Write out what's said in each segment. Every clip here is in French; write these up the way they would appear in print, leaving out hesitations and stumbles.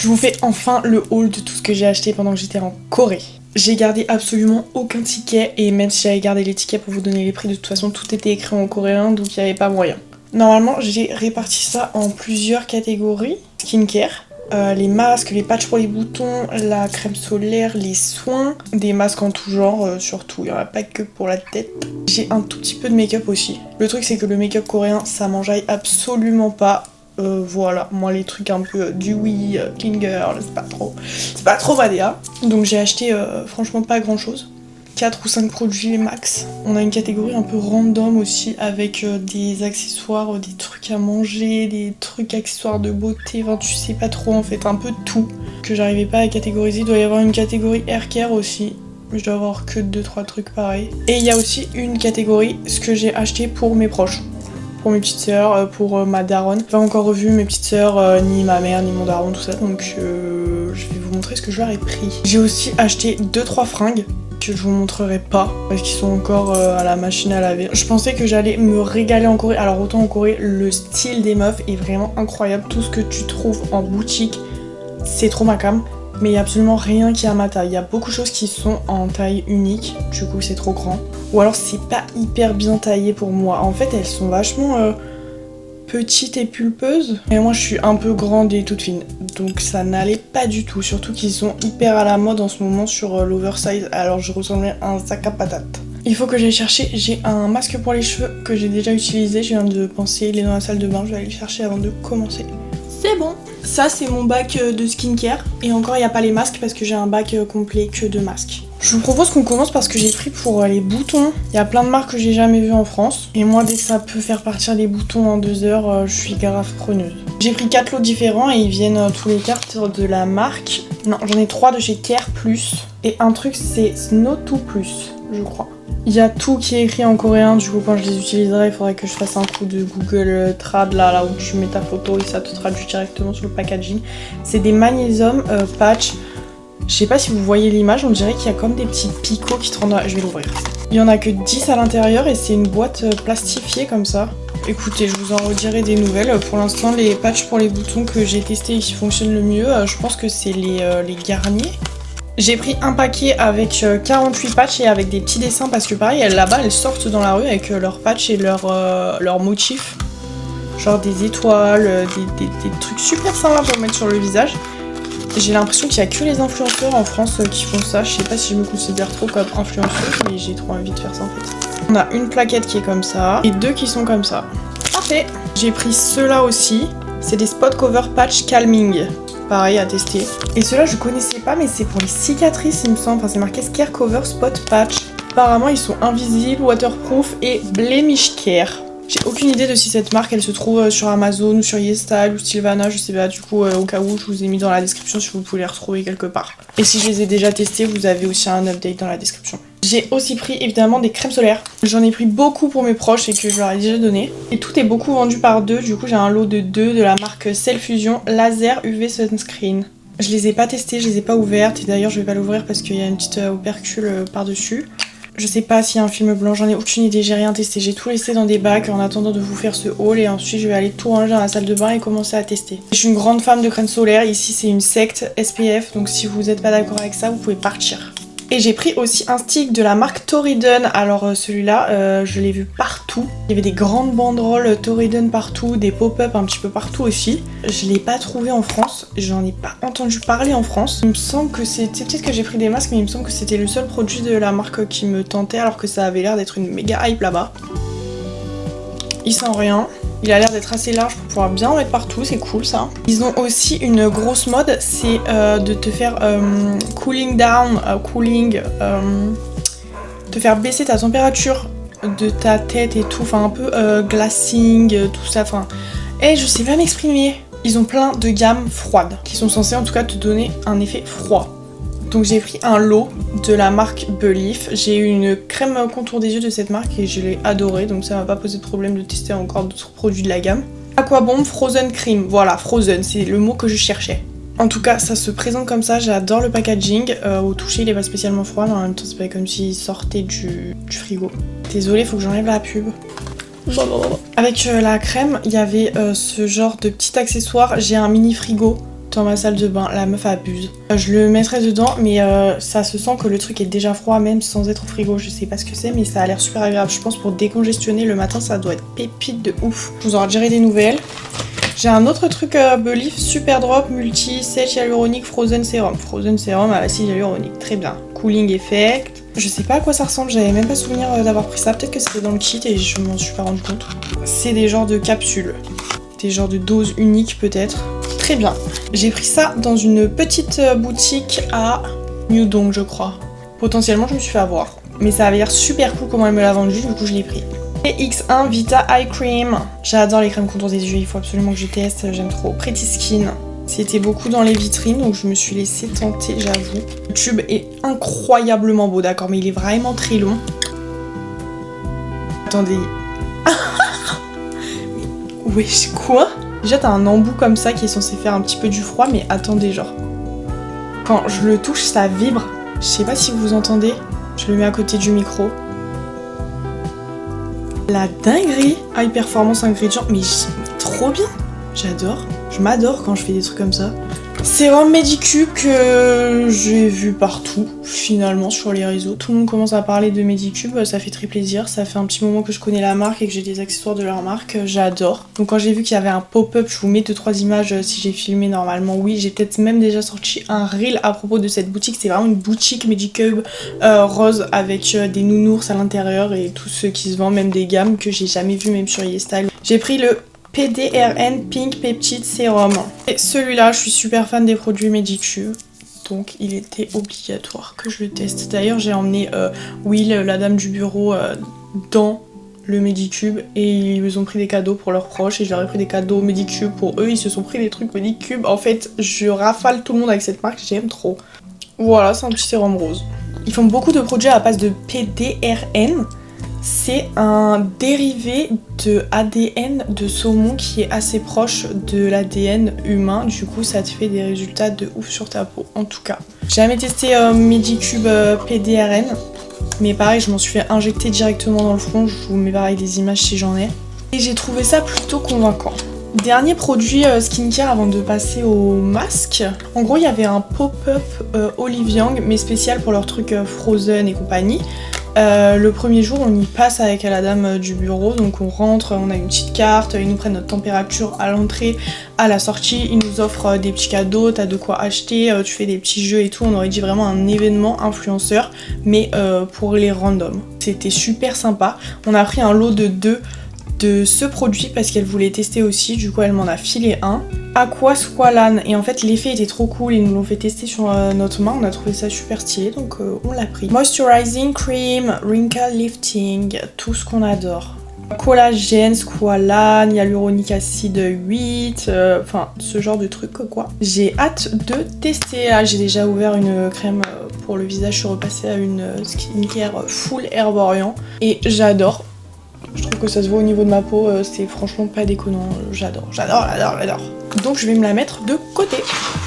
Je vous fais enfin le haul de tout ce que j'ai acheté pendant que j'étais en Corée. J'ai gardé absolument aucun ticket et même si j'avais gardé les tickets pour vous donner les prix, de toute façon tout était écrit en coréen donc il n'y avait pas moyen. Normalement j'ai réparti ça en plusieurs catégories. Skincare, les masques, les patchs pour les boutons, la crème solaire, les soins, des masques en tout genre surtout, il n'y en a pas que pour la tête. J'ai un tout petit peu de make-up aussi. Le truc c'est que le make-up coréen ça m'enjaille absolument pas. Voilà, moi les trucs un peu dewy, clean girl, c'est pas trop ma DA. Donc j'ai acheté franchement pas grand chose. 4 ou 5 produits max. On a une catégorie un peu random aussi avec des accessoires, des trucs à manger, des trucs accessoires de beauté, enfin tu sais pas trop en fait, un peu tout que j'arrivais pas à catégoriser. Il doit y avoir une catégorie hair care aussi. Je dois avoir que 2-3 trucs pareils. Et il y a aussi une catégorie, ce que j'ai acheté pour mes proches. Pour mes petites sœurs, pour ma daronne. J'ai pas encore revu mes petites sœurs, ni ma mère, ni mon daron, tout ça, donc je vais vous montrer ce que je leur ai pris. J'ai aussi acheté 2-3 fringues que je vous montrerai pas, parce qu'ils sont encore à la machine à laver. Je pensais que j'allais me régaler en Corée, alors autant en Corée, le style des meufs est vraiment incroyable. Tout ce que tu trouves en boutique, c'est trop ma cam. Mais il n'y a absolument rien qui est à ma taille. Il y a beaucoup de choses qui sont en taille unique, du coup c'est trop grand. Ou alors c'est pas hyper bien taillé pour moi. En fait elles sont vachement petites et pulpeuses. Et moi je suis un peu grande et toute fine. Donc ça n'allait pas du tout. Surtout qu'ils sont hyper à la mode en ce moment sur l'oversize. Alors je ressemblais à un sac à patates. Il faut que j'aille chercher, j'ai un masque pour les cheveux que j'ai déjà utilisé. Je viens de penser, il est dans la salle de bain, je vais aller le chercher avant de commencer. C'est bon. Ça c'est mon bac de skincare et encore il n'y a pas les masques parce que j'ai un bac complet que de masques. Je vous propose qu'on commence parce que j'ai pris pour les boutons. Il y a plein de marques que j'ai jamais vues en France et moi dès que ça peut faire partir les boutons en 2 heures, je suis grave preneuse. J'ai pris 4 lots différents et ils viennent tous les cartes de la marque. Non, j'en ai 3 de chez Care Plus et un truc c'est Snow 2 Plus, je crois. Il y a tout qui est écrit en coréen, du coup quand je les utiliserai il faudrait que je fasse un coup de Google Trad là où tu mets ta photo et ça te traduit directement sur le packaging. C'est des magnésium patch. Je sais pas si vous voyez l'image, on dirait qu'il y a comme des petits picots qui te rendent... Je vais l'ouvrir. Il y en a que 10 à l'intérieur et c'est une boîte plastifiée comme ça. Écoutez, je vous en redirai des nouvelles. Pour l'instant, les patchs pour les boutons que j'ai testés et qui fonctionnent le mieux, je pense que c'est les Garnier. J'ai pris un paquet avec 48 patchs et avec des petits dessins parce que pareil, là-bas, elles sortent dans la rue avec leurs patchs et leurs motifs. Genre des étoiles, des trucs super sympas pour mettre sur le visage. J'ai l'impression qu'il n'y a que les influenceurs en France qui font ça. Je sais pas si je me considère trop comme influenceuse, mais j'ai trop envie de faire ça en fait. On a une plaquette qui est comme ça et 2 qui sont comme ça. Parfait. J'ai pris ceux-là aussi. C'est des spot cover patch calming. Pareil à tester. Et ceux-là je connaissais pas mais c'est pour les cicatrices il me semble. Enfin c'est marqué Scare Cover Spot Patch. Apparemment ils sont invisibles, waterproof et blemish care. J'ai aucune idée de si cette marque elle se trouve sur Amazon ou sur YesStyle ou Sylvana, je sais pas, du coup au cas où je vous ai mis dans la description si vous pouvez les retrouver quelque part. Et si je les ai déjà testés, vous avez aussi un update dans la description. J'ai aussi pris évidemment des crèmes solaires. J'en ai pris beaucoup pour mes proches et que je leur ai déjà donné. Et tout est beaucoup vendu par 2, du coup j'ai un lot de 2 de la marque Cell Fusion Laser UV Sunscreen. Je les ai pas testées, je les ai pas ouvertes et d'ailleurs je vais pas l'ouvrir parce qu'il y a une petite opercule par-dessus. Je sais pas s'il y a un film blanc, j'en ai aucune idée, j'ai rien testé. J'ai tout laissé dans des bacs en attendant de vous faire ce haul et ensuite je vais aller tout ranger dans la salle de bain et commencer à tester. Je suis une grande fan de crème solaire, ici c'est une secte SPF, donc si vous n'êtes pas d'accord avec ça, vous pouvez partir. Et j'ai pris aussi un stick de la marque Torridon. Alors celui-là, je l'ai vu partout. Il y avait des grandes banderoles Torridon partout, des pop-up un petit peu partout aussi. Je l'ai pas trouvé en France, j'en ai pas entendu parler en France. Il me semble que c'était... Peut-être que j'ai pris des masques, mais il me semble que c'était le seul produit de la marque qui me tentait, alors que ça avait l'air d'être une méga hype là-bas. Il sent rien. Il a l'air d'être assez large pour pouvoir bien en mettre partout, c'est cool ça. Ils ont aussi une grosse mode, c'est de te faire cooling down, te faire baisser ta température de ta tête et tout, enfin un peu glassing, tout ça, enfin... Et je sais pas m'exprimer. Ils ont plein de gammes froides, qui sont censées en tout cas te donner un effet froid. Donc j'ai pris un lot de la marque Belif. J'ai eu une crème contour des yeux de cette marque et je l'ai adorée, donc ça m'a pas posé de problème de tester encore d'autres produits de la gamme. Aquabomb Frozen Cream, voilà, Frozen, c'est le mot que je cherchais. En tout cas, ça se présente comme ça, j'adore le packaging. Au toucher, il est pas spécialement froid, mais en même temps, c'est pas comme s'il sortait du frigo. Désolée, faut que j'enlève la pub. Avec la crème, il y avait ce genre de petit accessoire. J'ai un mini frigo dans ma salle de bain. La meuf abuse. Je le mettrai dedans, mais ça se sent que le truc est déjà froid, même sans être au frigo. Je sais pas ce que c'est, mais ça a l'air super agréable. Je pense pour décongestionner le matin, ça doit être pépite de ouf. Je vous en redirai des nouvelles. J'ai un autre truc Belif, Super Drop Multi Sèche Hyaluronique Frozen Serum. Frozen Serum à l'acide hyaluronique, très bien. Cooling Effect. Je sais pas à quoi ça ressemble, j'avais même pas souvenir d'avoir pris ça. Peut-être que c'était dans le kit et je m'en suis pas rendu compte. C'est des genres de capsules. Des genres de doses uniques peut-être. Très bien. J'ai pris ça dans une petite boutique à New Donk, je crois. Potentiellement, je me suis fait avoir. Mais ça avait l'air super cool comment elle me l'a vendu, du coup je l'ai pris. X1 Vita Eye Cream. J'adore les crèmes contour des yeux, il faut absolument que je teste, j'aime trop. Pretty Skin. C'était beaucoup dans les vitrines, donc je me suis laissée tenter, j'avoue. Le tube est incroyablement beau, d'accord, mais il est vraiment très long. Attendez. Wesh, quoi? Déjà, t'as un embout comme ça qui est censé faire un petit peu du froid, mais attendez, genre. Quand je le touche, ça vibre. Je sais pas si vous entendez. Je le mets à côté du micro. La dinguerie! High performance ingrédients, mais trop bien! J'adore. Je m'adore quand je fais des trucs comme ça. Sérum Medicube que j'ai vu partout, finalement, sur les réseaux. Tout le monde commence à parler de Medicube, ça fait très plaisir. Ça fait un petit moment que je connais la marque et que j'ai des accessoires de leur marque, j'adore. Donc quand j'ai vu qu'il y avait un pop-up, je vous mets 2-3 images si j'ai filmé normalement. Oui, j'ai peut-être même déjà sorti un reel à propos de cette boutique. C'est vraiment une boutique Medicube rose avec des nounours à l'intérieur et tout ce qui se vend, même des gammes que j'ai jamais vu même sur YesStyle. J'ai pris le PDRN Pink Peptide Serum. Et celui-là, je suis super fan des produits Medicube, donc il était obligatoire que je le teste. D'ailleurs, j'ai emmené Will, la dame du bureau, dans le Medicube et ils ont pris des cadeaux pour leurs proches et je leur ai pris des cadeaux Medicube pour eux. Ils se sont pris des trucs Medicube. En fait, je rafale tout le monde avec cette marque, j'aime trop. Voilà, c'est un petit sérum rose. Ils font beaucoup de produits à la base de PDRN. C'est un dérivé de ADN de saumon qui est assez proche de l'ADN humain. Du coup, ça te fait des résultats de ouf sur ta peau, en tout cas. J'ai jamais testé Medicube PDRN, mais pareil, je m'en suis fait injecter directement dans le front. Je vous mets pareil des images si j'en ai. Et j'ai trouvé ça plutôt convaincant. Dernier produit skincare avant de passer au masque. En gros, il y avait un pop-up Olive Young, mais spécial pour leurs trucs Frozen et compagnie. Le premier jour, on y passe avec la dame du bureau, donc on rentre, on a une petite carte, ils nous prennent notre température à l'entrée, à la sortie, ils nous offrent des petits cadeaux, t'as de quoi acheter, tu fais des petits jeux et tout, on aurait dit vraiment un événement influenceur, mais pour les randoms. C'était super sympa, on a pris un lot de 2 de ce produit parce qu'elle voulait tester aussi, du coup elle m'en a filé un. Aqua Squalane, et en fait l'effet était trop cool, ils nous l'ont fait tester sur notre main, on a trouvé ça super stylé, donc on l'a pris. Moisturizing Cream, Wrinkle Lifting, tout ce qu'on adore. Collagène, squalane, hyaluronique acide 8, enfin ce genre de truc quoi. J'ai hâte de tester. Là j'ai déjà ouvert une crème pour le visage, je suis repassée à une skincare full herborian et j'adore. Je trouve que ça se voit au niveau de ma peau, c'est franchement pas déconnant, j'adore. Donc je vais me la mettre de côté.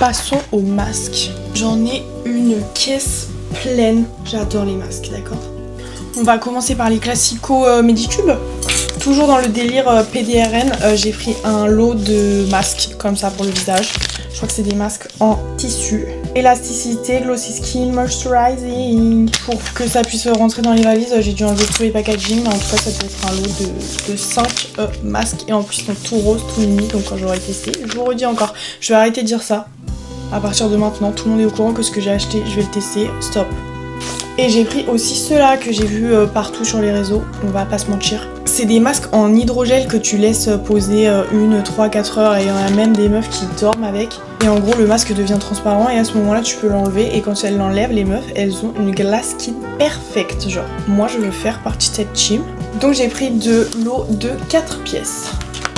Passons au masque. J'en ai une caisse pleine, j'adore les masques, d'accord. On va commencer par les classicos Medicube. Toujours dans le délire PDRN, j'ai pris un lot de masques comme ça pour le visage. Je crois que c'est des masques en tissu. Élasticité, Glossy Skin, Moisturizing. Pour que ça puisse rentrer dans les valises, j'ai dû enlever tous les packaging. Mais en tout cas, ça doit être un lot de 5 masques. Et en plus, ils sont tout roses, tout mimi. Donc quand j'aurai testé, je vous redis encore, je vais arrêter de dire ça. À partir de maintenant, tout le monde est au courant que ce que j'ai acheté, je vais le tester. Stop. Et j'ai pris aussi ceux-là que j'ai vus partout sur les réseaux, on va pas se mentir. C'est des masques en hydrogel que tu laisses poser 1, 3, 4 heures et il y en a même des meufs qui dorment avec. Et en gros le masque devient transparent et à ce moment-là tu peux l'enlever et quand elles l'enlèvent, les meufs elles ont une glass skin perfecte genre. Moi je veux faire partie de cette team. Donc j'ai pris de l'eau de 4 pièces.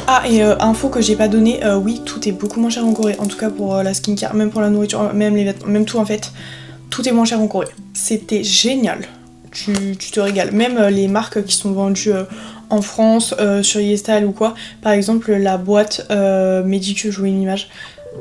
Ah et info que j'ai pas donné, oui tout est beaucoup moins cher en Corée, en tout cas pour la skincare, même pour la nourriture, même les vêtements, même tout en fait. Tout est moins cher en Corée. C'était génial. Tu te régales. Même les marques qui sont vendues en France, sur YesStyle ou quoi. Par exemple, la boîte Medicube, je vois une image.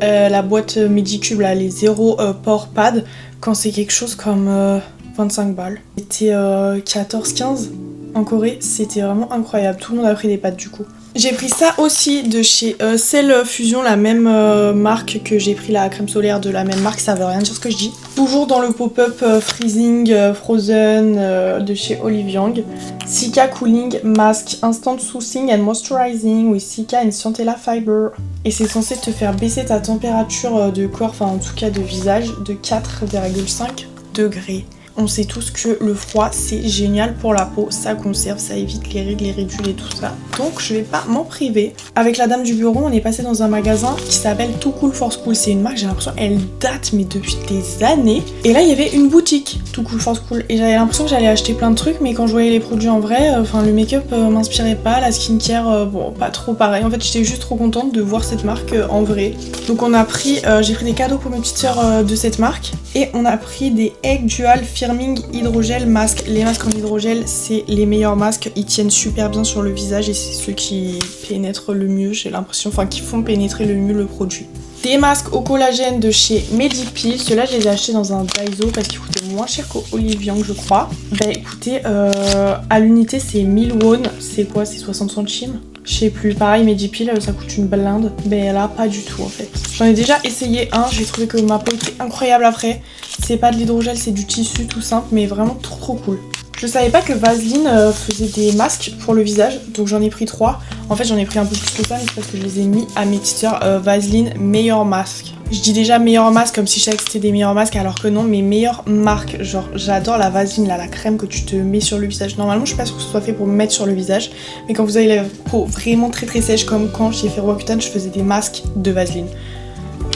La boîte Medicube, là, les 0 pore pad, quand c'est quelque chose comme 25 balles. C'était 14-15 en Corée. C'était vraiment incroyable. Tout le monde a pris des pads du coup. J'ai pris ça aussi de chez Cell Fusion, la même marque que j'ai pris la crème solaire de la même marque, ça veut rien dire ce que je dis. Toujours dans le pop-up Freezing Frozen de chez Olive Young. Cica Cooling Mask Instant Soothing and Moisturizing with Cica and Centella Fiber. Et c'est censé te faire baisser ta température de corps, enfin en tout cas de visage, de 4,5 degrés. On sait tous que le froid c'est génial pour la peau, ça conserve, ça évite les rides, les ridules et tout ça. Donc je vais pas m'en priver. Avec la dame du bureau, on est passé dans un magasin qui s'appelle Too Cool for School. C'est une marque, j'ai l'impression elle date mais depuis des années. Et là il y avait une boutique Too Cool for School et j'avais l'impression que j'allais acheter plein de trucs, mais quand je voyais les produits en vrai, le make-up m'inspirait pas, la skincare bon pas trop pareil. En fait j'étais juste trop contente de voir cette marque en vrai. Donc on a pris, j'ai pris des cadeaux pour mes petites sœurs de cette marque et on a pris des Egg Dual Firming Hydrogel Masque. Les masques en hydrogel c'est les meilleurs masques, ils tiennent super bien sur le visage et c'est ceux qui pénètrent le mieux, j'ai l'impression, enfin qui font pénétrer le mieux le produit. Des masques au collagène de chez Medipil, ceux-là je les ai achetés dans un Daiso parce qu'ils coûtaient moins cher qu'au Olive Young je crois. Bah écoutez, à l'unité c'est 1000 won, c'est quoi, c'est 60 centimes? Je sais plus, pareil Medipil ça coûte une blinde, mais là pas du tout en fait. J'en ai déjà essayé un, j'ai trouvé que ma peau était incroyable après. C'est pas de l'hydrogel, c'est du tissu tout simple, mais vraiment trop cool. Je savais pas que Vaseline faisait des masques pour le visage, donc j'en ai pris 3. En fait j'en ai pris un peu plus que ça, mais c'est parce que je les ai mis à mes petites sœurs. Vaseline meilleur masque. Je dis déjà meilleur masque comme si je savais que c'était des meilleurs masques, alors que non, mes meilleures marques. Genre j'adore la Vaseline, là, la crème que tu te mets sur le visage. Normalement je suis pas sûre que ce soit fait pour me mettre sur le visage, mais quand vous avez la peau vraiment très sèche, comme quand chez fait Roaccutane, je faisais des masques de Vaseline.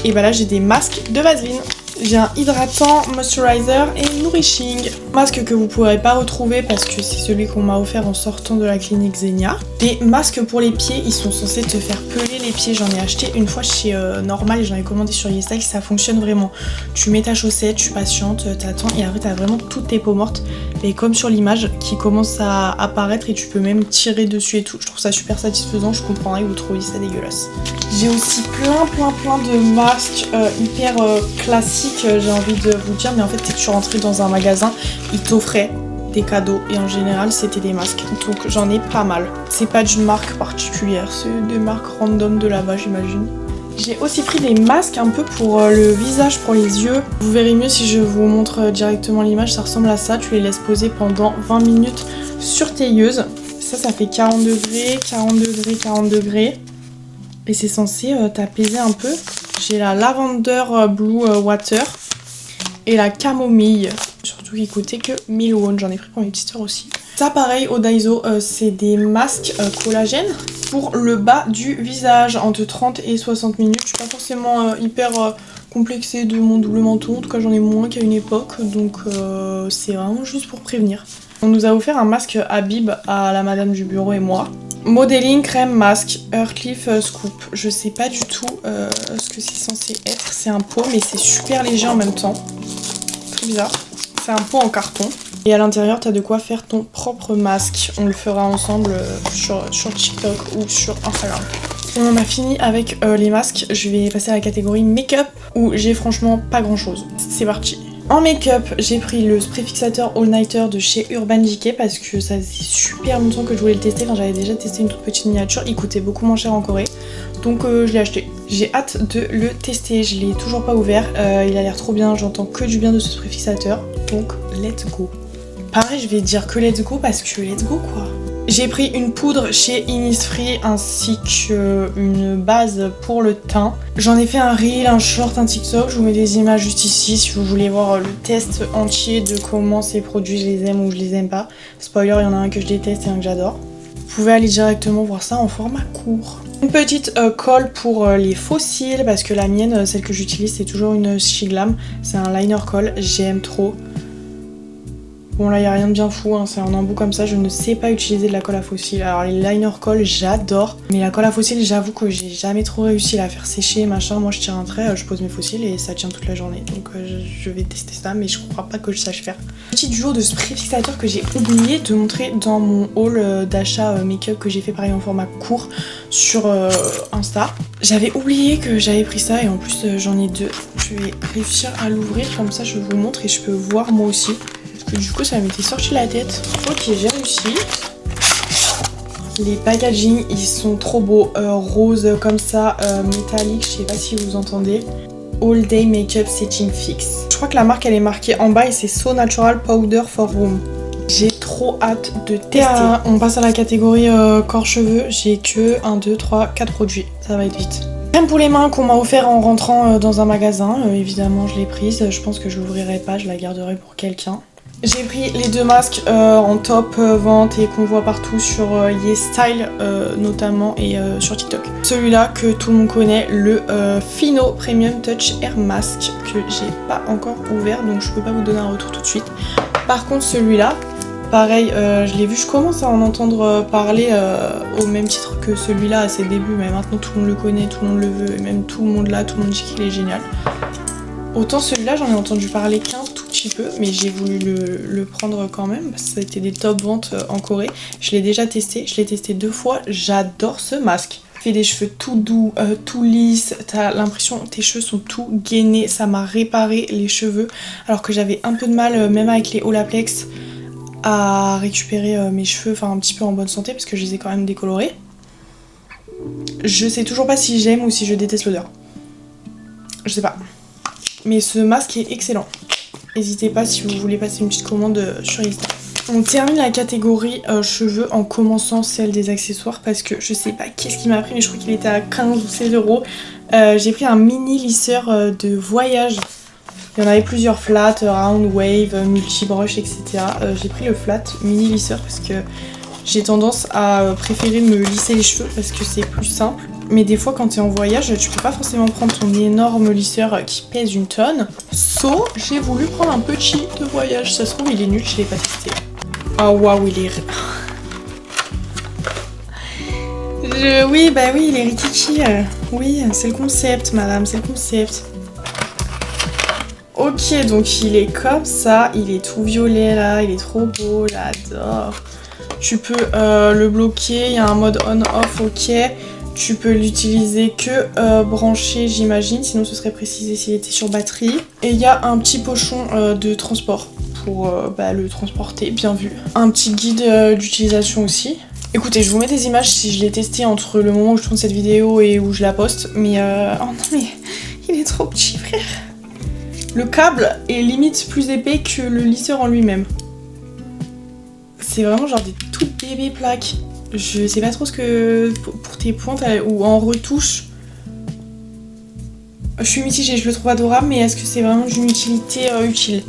Et bah là j'ai des masques de Vaseline. J'ai un hydratant, moisturizer et nourishing. Masque que vous pourrez pas retrouver parce que c'est celui qu'on m'a offert en sortant de la clinique Zenia. Des masques pour les pieds, ils sont censés te faire peler les pieds. J'en ai acheté une fois chez Normal et j'en ai commandé sur YesStyle, ça fonctionne vraiment. Tu mets ta chaussette, tu patientes, t'attends et après t'as vraiment toutes tes peaux mortes. Et comme sur l'image qui commence à apparaître et tu peux même tirer dessus et tout. Je trouve ça super satisfaisant, je comprendrais que vous trouviez ça dégueulasse. J'ai aussi plein de masques hyper classiques. J'ai envie de vous dire, mais en fait, dès que tu rentrais dans un magasin, ils t'offraient des cadeaux et en général, c'était des masques. Donc j'en ai pas mal. C'est pas d'une marque particulière, c'est des marques random de là-bas, j'imagine. J'ai aussi pris des masques un peu pour le visage, pour les yeux. Vous verrez mieux si je vous montre directement l'image, ça ressemble à ça. Tu les laisses poser pendant 20 minutes sur tailleuse. Ça fait 40 degrés, 40 degrés, 40 degrés. Et c'est censé t'apaiser un peu. J'ai la Lavender Blue Water et la camomille. Surtout qui coûtait que 1000 won. J'en ai pris pour mes petites sœurs aussi. Ça pareil au Daiso, c'est des masques collagène pour le bas du visage. Entre 30 et 60 minutes. Je suis pas forcément hyper complexée de mon double menton. En tout cas j'en ai moins qu'à une époque. Donc c'est vraiment juste pour prévenir. On nous a offert un masque Habib à la madame du bureau et moi. Modeling crème masque Earthleaf Scoop. Je sais pas du tout ce que c'est censé être. C'est un pot mais c'est super léger en même temps. Très bizarre. C'est un pot en carton. Et à l'intérieur t'as de quoi faire ton propre masque. On le fera ensemble sur TikTok ou sur Instagram. On en a fini avec les masques. Je vais passer à la catégorie make-up où j'ai franchement pas grand chose. C'est parti. En make-up, j'ai pris le spray fixateur All Nighter de chez Urban Decay parce que ça faisait super longtemps que je voulais le tester. Enfin, j'avais déjà testé une toute petite miniature, il coûtait beaucoup moins cher en Corée. Donc je l'ai acheté. J'ai hâte de le tester, je l'ai toujours pas ouvert. Il a l'air trop bien, j'entends que du bien de ce spray fixateur. Donc let's go. Pareil, je vais dire que let's go parce que let's go quoi. J'ai pris une poudre chez Innisfree ainsi qu'une base pour le teint. J'en ai fait un reel, un short, un TikTok. Je vous mets des images juste ici si vous voulez voir le test entier de comment ces produits je les aime ou je les aime pas. Spoiler, il y en a un que je déteste et un que j'adore. Vous pouvez aller directement voir ça en format court. Une petite colle pour les faux cils parce que la mienne, celle que j'utilise, c'est toujours une Shiglam. C'est un liner colle, j'aime trop. Bon là il n'y a rien de bien fou, hein, c'est en embout comme ça, je ne sais pas utiliser de la colle à faux cils. Alors les liner colle j'adore, mais la colle à faux cils j'avoue que j'ai jamais trop réussi à la faire sécher machin. Moi je tire un trait, je pose mes faux cils et ça tient toute la journée. Donc je vais tester ça mais je crois pas que je sache faire. Petit duo de spray fixateur que j'ai oublié de montrer dans mon haul d'achat make-up que j'ai fait pareil en format court sur Insta. J'avais oublié que j'avais pris ça et en plus j'en ai deux. Je vais réussir à l'ouvrir comme ça je vous montre et je peux voir moi aussi. Du coup ça m'était sorti de la tête. Ok j'ai réussi. Les packaging, ils sont trop beaux, rose comme ça, métallique, je sais pas si vous entendez. All Day Makeup Setting Fix. Je crois que la marque elle est marquée en bas et c'est So Natural Powder for Room. J'ai trop hâte de tester. On passe à la catégorie corps cheveux. J'ai que 1, 2, 3, 4 produits. Ça va être vite. Crème pour les mains qu'on m'a offert en rentrant dans un magasin. Évidemment je l'ai prise. Je pense que je l'ouvrirai pas, je la garderai pour quelqu'un. J'ai pris les deux masques en top vente et qu'on voit partout sur YesStyle notamment et sur TikTok. Celui-là que tout le monde connaît, le Fino Premium Touch Air Mask que j'ai pas encore ouvert donc je peux pas vous donner un retour tout de suite. Par contre celui-là, pareil, je l'ai vu, je commence à en entendre parler au même titre que celui-là à ses débuts, mais maintenant tout le monde le connaît, tout le monde le veut et même tout le monde là, tout le monde dit qu'il est génial. Autant celui-là j'en ai entendu parler qu'un tout petit peu, mais j'ai voulu le prendre quand même parce que ça a été des top ventes en Corée. Je l'ai déjà testé, je l'ai testé 2 fois, j'adore ce masque. Il fait des cheveux tout doux, tout lisses, t'as l'impression que tes cheveux sont tout gainés, ça m'a réparé les cheveux alors que j'avais un peu de mal même avec les Olaplex à récupérer mes cheveux, enfin un petit peu en bonne santé parce que je les ai quand même décolorés. Je sais toujours pas si j'aime ou si je déteste l'odeur. Je sais pas. Mais ce masque est excellent. N'hésitez pas si vous voulez passer une petite commande sur Insta. On termine la catégorie cheveux en commençant celle des accessoires parce que je sais pas qu'est-ce qui m'a pris mais je crois qu'il était à 15 ou 16 euros. J'ai pris un mini lisseur de voyage. Il y en avait plusieurs, flat, round, wave, multi-brush, etc. J'ai pris le flat mini lisseur parce que j'ai tendance à préférer me lisser les cheveux parce que c'est plus simple. Mais des fois quand t'es en voyage, tu peux pas forcément prendre ton énorme lisseur qui pèse une tonne. So, j'ai voulu prendre un petit de voyage. Ça se trouve il est nul, je l'ai pas testé. Oh waouh, il est... Oui, bah oui, il est rikiki. Oui, c'est le concept, madame, c'est le concept. Ok, donc il est comme ça, il est tout violet là, il est trop beau, j'adore. Tu peux le bloquer, il y a un mode on-off, ok. Tu peux l'utiliser que branché, j'imagine, sinon ce serait précisé s'il était sur batterie. Et il y a un petit pochon de transport pour le transporter, bien vu. Un petit guide d'utilisation aussi. Écoutez, je vous mets des images si je l'ai testé entre le moment où je tourne cette vidéo et où je la poste. Mais oh non mais il est trop petit, frère. Le câble est limite plus épais que le lisseur en lui-même. C'est vraiment genre des toutes bébés plaques. Je sais pas trop ce que... Pour tes pointes ou en retouche. Je suis mitigée, je le trouve adorable, mais est-ce que c'est vraiment d'une utilité utile?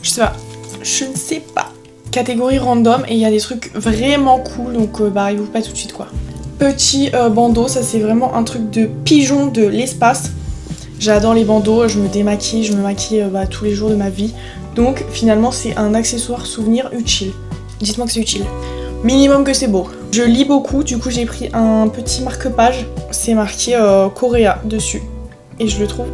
Je sais pas. Je ne sais pas. Catégorie random, et il y a des trucs vraiment cool, donc barrez-vous pas tout de suite quoi. Petit bandeau, ça c'est vraiment un truc de pigeon de l'espace. J'adore les bandeaux, je me démaquille, je me maquille tous les jours de ma vie. Donc finalement c'est un accessoire souvenir utile. Dites-moi que c'est utile. Minimum que c'est beau. Je lis beaucoup, du coup j'ai pris un petit marque-page. C'est marqué Coréa dessus. Et je le trouve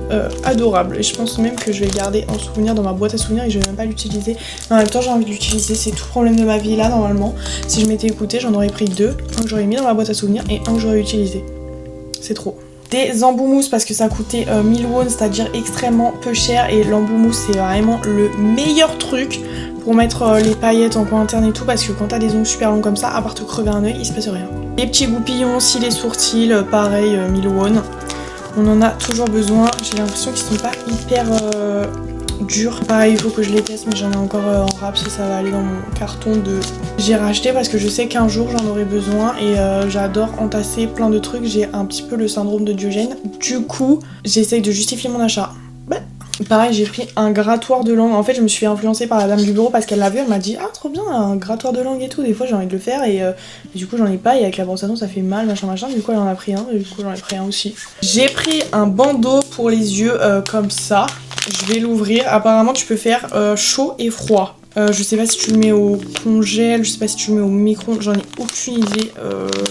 adorable. Et je pense même que je vais le garder en souvenir dans ma boîte à souvenirs et je vais même pas l'utiliser. Mais en même temps j'ai envie de l'utiliser, c'est tout problème de ma vie là normalement. Si je m'étais écoutée, j'en aurais pris 2. Un que j'aurais mis dans ma boîte à souvenirs et un que j'aurais utilisé. C'est trop. Des embouts mousse parce que ça coûtait 1000 won, c'est-à-dire extrêmement peu cher. Et l'embout mousse c'est vraiment le meilleur truc pour mettre les paillettes en coin interne et tout. Parce que quand t'as des ongles super longs comme ça, à part te crever un œil, il se passe rien. Les petits goupillons, si les sourcils, pareil, 1000 won. On en a toujours besoin. J'ai l'impression qu'ils sont pas hyper durs. Pareil, il faut que je les teste, mais j'en ai encore en rap si ça va aller dans mon carton de... J'ai racheté parce que je sais qu'un jour j'en aurai besoin et j'adore entasser plein de trucs. J'ai un petit peu le syndrome de Diogène. Du coup, j'essaye de justifier mon achat. Pareil, j'ai pris un grattoir de langue. En fait, je me suis influencée par la dame du bureau parce qu'elle l'a vu. Elle m'a dit « Ah, trop bien, un grattoir de langue et tout. » Des fois, j'ai envie de le faire et du coup, j'en ai pas. Et avec la brosse à dents, ça fait mal, machin, machin. Du coup, elle en a pris un et du coup, j'en ai pris un aussi. J'ai pris un bandeau pour les yeux comme ça. Je vais l'ouvrir. Apparemment, tu peux faire chaud et froid. Je sais pas si tu le mets au congèle, je sais pas si tu le mets au micro, j'en ai aucune idée.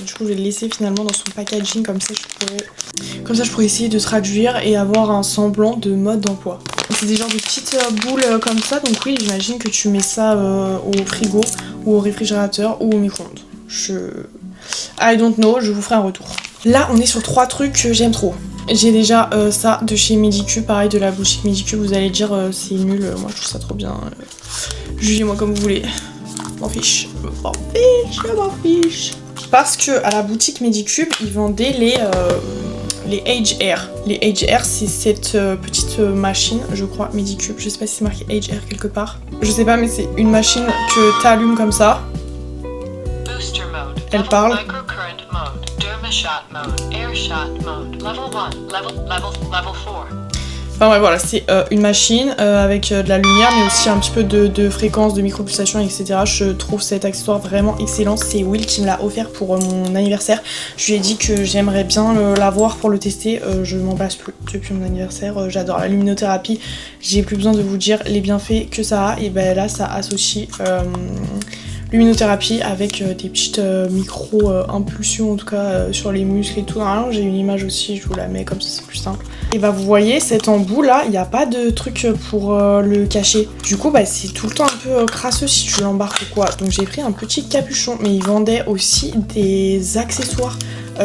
Du coup, je vais le laisser finalement dans son packaging, comme ça je pourrais essayer de traduire et avoir un semblant de mode d'emploi. C'est des genres de petites boules comme ça, donc oui, j'imagine que tu mets ça au frigo ou au réfrigérateur ou au micro-ondes. I don't know, je vous ferai un retour. Là, on est sur 3 trucs que j'aime trop. J'ai déjà ça de chez Medicube, pareil de la boutique Medicube, vous allez dire c'est nul, moi je trouve ça trop bien. Jugez-moi comme vous voulez. M'en fiche, je m'en fiche. Parce que à la boutique Medicube, ils vendaient les Age Air. Les Age Air, c'est cette petite machine, je crois, Medicube. Je sais pas si c'est marqué Age Air quelque part. Je sais pas, mais c'est une machine que t'allumes comme ça. Elle parle. Enfin ouais, voilà, c'est une machine avec de la lumière, mais aussi un petit peu de fréquence, de micropulsation, etc. Je trouve cet accessoire vraiment excellent. C'est Will qui me l'a offert pour mon anniversaire. Je lui ai dit que j'aimerais bien l'avoir pour le tester. Je m'en passe plus depuis mon anniversaire. J'adore la luminothérapie. J'ai plus besoin de vous dire les bienfaits que ça a. Et ben là, ça associe luminothérapie avec des petites micro-impulsions en tout cas sur les muscles et tout. Alors, j'ai une image aussi, je vous la mets comme ça, c'est plus simple. Et bah vous voyez cet embout là, il n'y a pas de truc pour le cacher. Du coup bah c'est tout le temps un peu crasseux si tu l'embarques ou quoi. Donc j'ai pris un petit capuchon, mais ils vendaient aussi des accessoires,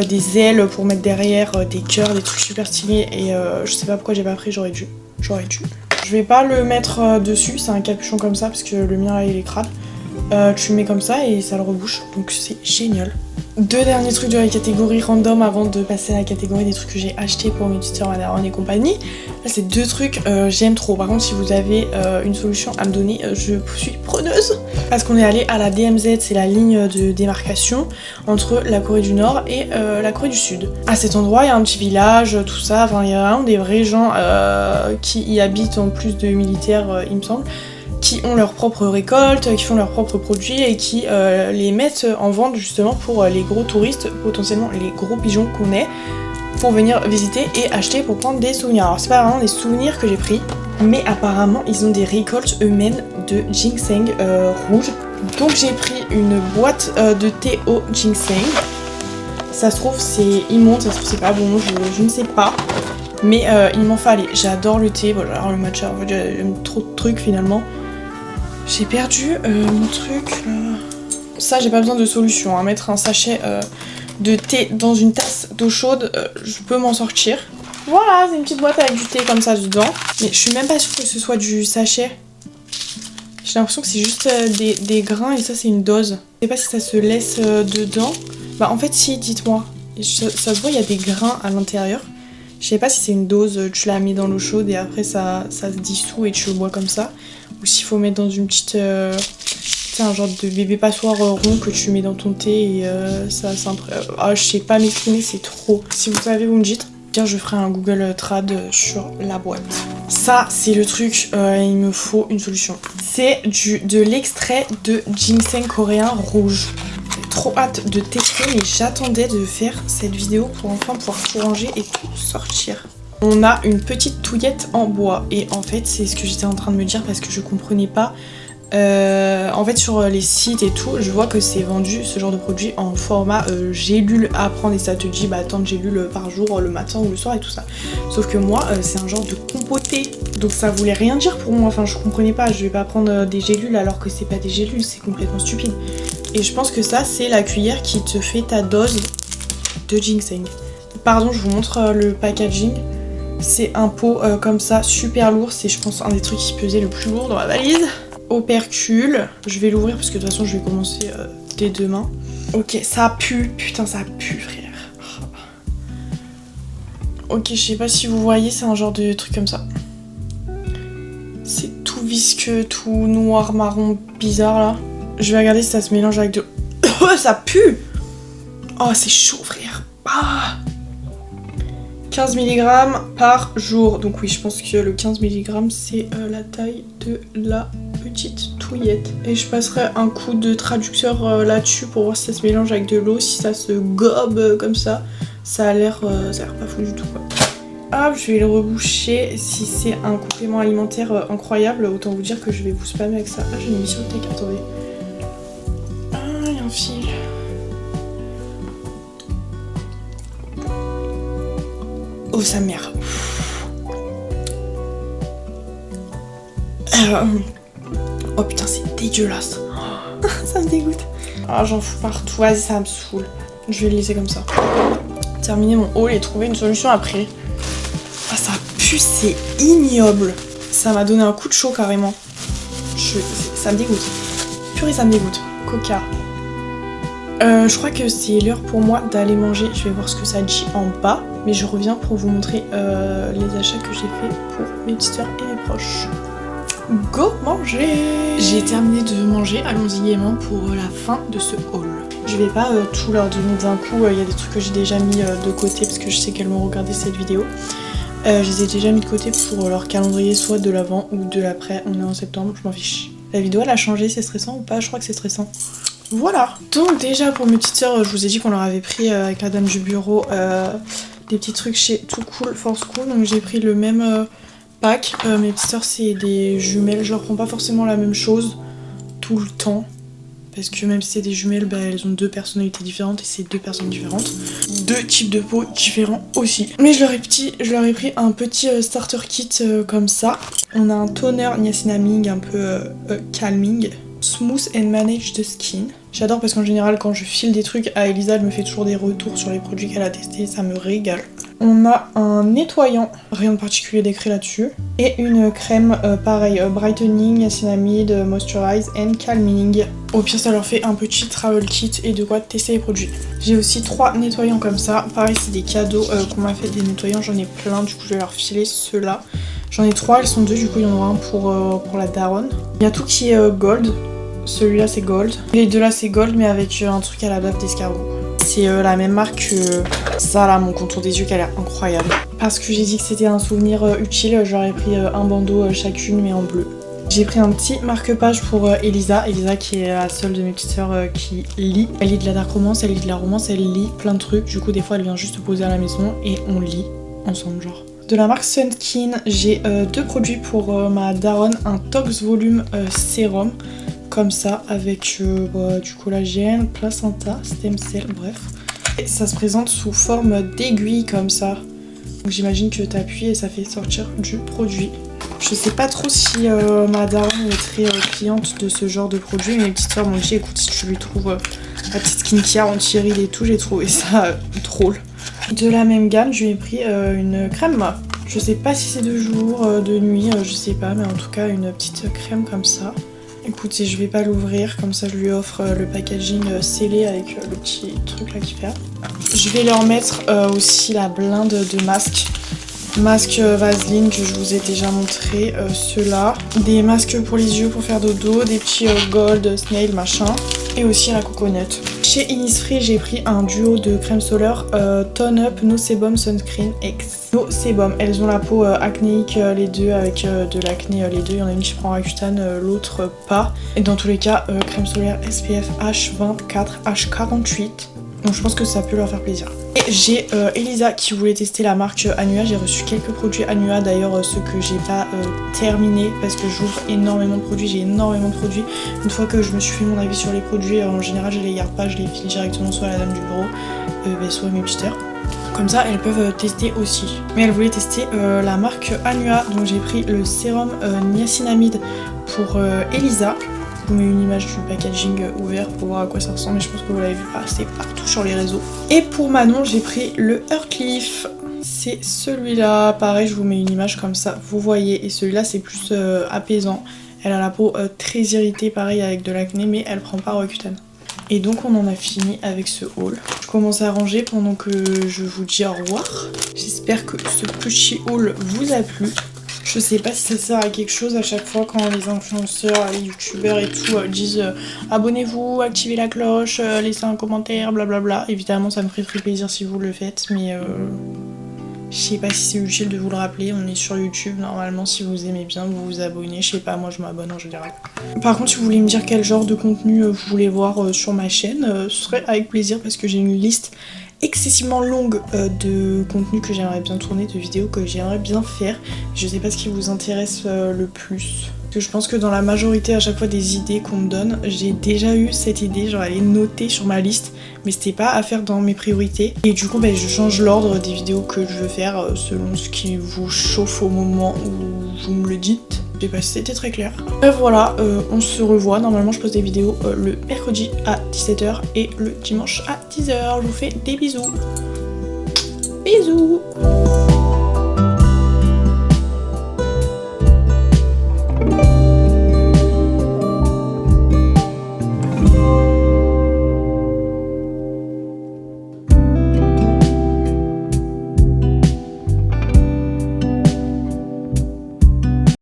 des ailes pour mettre derrière, des cœurs, des trucs super stylés. Et je sais pas pourquoi j'ai pas pris, j'aurais dû. Je vais pas le mettre dessus, c'est un capuchon comme ça parce que le mien là il est crade. Tu le mets comme ça et ça le rebouche, donc c'est génial. Deux derniers trucs de la catégorie random avant de passer à la catégorie des trucs que j'ai achetés pour mes tuteurs Madaron et compagnie. Là c'est deux trucs j'aime trop. Par contre si vous avez une solution à me donner, je suis preneuse. Parce qu'on est allé à la DMZ, c'est la ligne de démarcation entre la Corée du Nord et la Corée du Sud. À cet endroit il y a un petit village, tout ça, enfin il y a vraiment des vrais gens qui y habitent en plus de militaires il me semble, qui ont leur propre récolte, qui font leurs propres produits et qui les mettent en vente justement pour les gros touristes, potentiellement les gros pigeons qu'on est, pour venir visiter et acheter pour prendre des souvenirs. Alors c'est pas vraiment des souvenirs que j'ai pris, mais apparemment ils ont des récoltes eux-mêmes de ginseng rouge. Donc j'ai pris une boîte de thé au ginseng. Ça se trouve c'est immonde, ça se trouve c'est pas bon, je ne sais pas. Mais il m'en fallait. J'adore le thé, voilà, alors le matcha, en fait j'aime trop de trucs finalement. J'ai perdu mon truc. Ça, j'ai pas besoin de solution. Hein. Mettre un sachet de thé dans une tasse d'eau chaude, je peux m'en sortir. Voilà, c'est une petite boîte avec du thé comme ça dedans. Mais je suis même pas sûre que ce soit du sachet. J'ai l'impression que c'est juste des grains et ça, c'est une dose. Je sais pas si ça se laisse dedans. Bah, en fait, si, dites-moi. Ça se voit, il y a des grains à l'intérieur. Je sais pas si c'est une dose, tu la mets dans l'eau chaude et après ça se dissout et tu le bois comme ça. Ou s'il faut mettre dans une petite... c'est un genre de bébé passoire rond que tu mets dans ton thé et ça ah, je sais pas m'exprimer, c'est trop. Si vous savez, vous me dites. Bien, je ferai un Google Trad sur la boîte. Ça, c'est le truc, il me faut une solution. C'est de l'extrait de ginseng coréen rouge. J'ai trop hâte de tester, mais j'attendais de faire cette vidéo pour enfin pouvoir tout ranger et tout sortir. On a une petite touillette en bois et en fait c'est ce que j'étais en train de me dire parce que je comprenais pas. En fait sur les sites et tout, je vois que c'est vendu ce genre de produit en format gélule à prendre et ça te dit bah tant de gélules par jour le matin ou le soir et tout ça. Sauf que moi c'est un genre de compoté, donc ça voulait rien dire pour moi, enfin je comprenais pas, je vais pas prendre des gélules alors que c'est pas des gélules, c'est complètement stupide. Et je pense que ça c'est la cuillère qui te fait ta dose de ginseng. Pardon, je vous montre le packaging. C'est un pot comme ça, super lourd, c'est je pense un des trucs qui pesait le plus lourd dans ma valise. Opercule, je vais l'ouvrir parce que de toute façon je vais commencer dès demain. Ok, ça pue, putain ça pue frère. Ok, je sais pas si vous voyez, c'est un genre de truc comme ça. C'est tout visqueux, tout noir, marron, bizarre là. Je vais regarder si ça se mélange avec de... Oh, ça pue. Oh, c'est chaud frère. Ah. 15 mg par jour. Donc oui, je pense que le 15 mg c'est la taille de la petite touillette. Et je passerai un coup de traducteur là-dessus pour voir si ça se mélange avec de l'eau, si ça se gobe comme ça. Ça a l'air pas fou du tout quoi. Hop, je vais le reboucher. Si c'est un complément alimentaire incroyable, autant vous dire que je vais vous spammer avec ça. Ah, j'ai une mission de tech, attendez. Ah, il y a un fil. Oh sa mère. Oh putain c'est dégueulasse. Ça me dégoûte. Ah j'en fous partout, vas-y ça me saoule. Je vais le laisser comme ça. Terminer mon haul et trouver une solution après. Ah ça pue, c'est ignoble. Ça m'a donné un coup de chaud carrément. Ça me dégoûte. Purée ça me dégoûte. Coca. Je crois que c'est l'heure pour moi d'aller manger. Je vais voir ce que ça dit en bas. Mais je reviens pour vous montrer les achats que j'ai fait pour mes petites soeurs et mes proches. Go manger! J'ai terminé de manger, allons-y gaiement pour la fin de ce haul. Je vais pas tout leur donner d'un coup, il y a des trucs que j'ai déjà mis de côté parce que je sais qu'elles vont regarder cette vidéo. Je les ai déjà mis de côté pour leur calendrier soit de l'avant ou de l'après, on est en septembre, je m'en fiche. La vidéo elle a changé, c'est stressant ou pas? Je crois que c'est stressant. Voilà! Donc déjà pour mes petites soeurs, je vous ai dit qu'on leur avait pris avec la dame du bureau des petits trucs chez Too Cool Force Cool, donc j'ai pris le même pack. Mes petites soeurs c'est des jumelles, je leur prends pas forcément la même chose tout le temps. Parce que même si c'est des jumelles, bah, elles ont 2 personnalités différentes et c'est 2 personnes différentes. 2 types de peau différents aussi. Mais je leur ai pris un petit starter kit comme ça. On a un toner niacinamide un peu calming. Smooth and manage the skin. J'adore parce qu'en général quand je file des trucs à Elisa, elle me fait toujours des retours sur les produits qu'elle a testés, ça me régale. On a un nettoyant, rien de particulier décrit là-dessus. Et une crème, pareil, brightening, niacinamide, moisturize and calming. Au pire ça leur fait un petit travel kit et de quoi tester les produits. J'ai aussi 3 nettoyants comme ça. Pareil c'est des cadeaux qu'on m'a fait des nettoyants, j'en ai plein, du coup je vais leur filer ceux-là. J'en ai 3, elles sont 2, du coup il y en aura un pour la daronne. Il y a tout qui est gold. Celui-là c'est gold. Les deux là c'est gold mais avec un truc à la bave d'escargot. C'est la même marque que ça là, mon contour des yeux qui a l'air incroyable. Parce que j'ai dit que c'était un souvenir utile, j'aurais pris un bandeau chacune mais en bleu. J'ai pris un petit marque-page pour Elisa. Elisa qui est la seule de mes petites sœurs qui lit. Elle lit de la dark romance, elle lit de la romance, elle lit plein de trucs. Du coup des fois elle vient juste se poser à la maison et on lit ensemble genre. De la marque Sunskin, j'ai 2 produits pour ma daronne. Un Tox Volume Sérum. Comme ça, avec du collagène, placenta, stem cell, bref. Et ça se présente sous forme d'aiguille comme ça. Donc j'imagine que t'appuies et ça fait sortir du produit. Je sais pas trop si ma daronne est très cliente de ce genre de produit. Mes petites soeurs m'ont dit écoute si tu lui trouves la petite skincare anti-rides et tout, j'ai trouvé ça drôle. De la même gamme, je lui ai pris une crème. Je sais pas si c'est de jour, de nuit, je sais pas, mais en tout cas une petite crème comme ça. Écoutez, je vais pas l'ouvrir, comme ça je lui offre le packaging scellé avec le petit truc là qui fait. Je vais leur mettre aussi la blinde de masques. Masque Vaseline que je vous ai déjà montré, ceux-là. Des masques pour les yeux pour faire dodo, des petits gold, snail, machin. Et aussi la coconut. Chez Innisfree, j'ai pris un duo de crème solaire Tone Up No Sebum Sunscreen X. No Sebum, elles ont la peau acnéique les deux, avec de l'acné les deux. Il y en a une qui prend Accutane, l'autre pas. Et dans tous les cas, crème solaire SPF H24, H48. Donc je pense que ça peut leur faire plaisir. Et j'ai Elisa qui voulait tester la marque Anua. J'ai reçu quelques produits Anua, d'ailleurs ceux que j'ai pas terminés parce que j'ouvre énormément de produits, j'ai énormément de produits. Une fois que je me suis fait mon avis sur les produits, en général je les garde pas, je les file directement soit à la dame du bureau, soit à mes petites sœurs. Comme ça elles peuvent tester aussi. Mais elle voulait tester la marque Anua, donc j'ai pris le sérum niacinamide pour Elisa. Je vous mets une image du packaging ouvert pour voir à quoi ça ressemble, mais je pense que vous l'avez vu passer partout sur les réseaux. Et pour Manon, j'ai pris le Heartleaf. C'est celui-là, pareil, je vous mets une image comme ça, vous voyez. Et celui-là, c'est plus apaisant. Elle a la peau très irritée, pareil, avec de l'acné, mais elle prend pas Roaccutane. Et donc on en a fini avec ce haul. Je commence à ranger pendant que je vous dis au revoir. J'espère que ce petit haul vous a plu. Je sais pas si ça sert à quelque chose à chaque fois quand les influenceurs, les youtubeurs et tout disent abonnez-vous, activez la cloche, laissez un commentaire, blablabla. Évidemment ça me ferait très plaisir si vous le faites, mais je sais pas si c'est utile de vous le rappeler. On est sur YouTube, normalement si vous aimez bien vous vous abonnez, je sais pas, moi je m'abonne en général. Par contre si vous voulez me dire quel genre de contenu vous voulez voir sur ma chaîne, ce serait avec plaisir parce que j'ai une liste excessivement longue de contenu que j'aimerais bien tourner, de vidéos que j'aimerais bien faire. Je sais pas ce qui vous intéresse le plus. Parce que je pense que dans la majorité à chaque fois des idées qu'on me donne, j'ai déjà eu cette idée, genre elle est notée sur ma liste, mais c'était pas à faire dans mes priorités. Et du coup je change l'ordre des vidéos que je veux faire selon ce qui vous chauffe au moment où vous me le dites. Je sais pas si c'était très clair. Voilà, on se revoit. Normalement, je pose des vidéos le mercredi à 17h et le dimanche à 10h. Je vous fais des bisous. Bisous!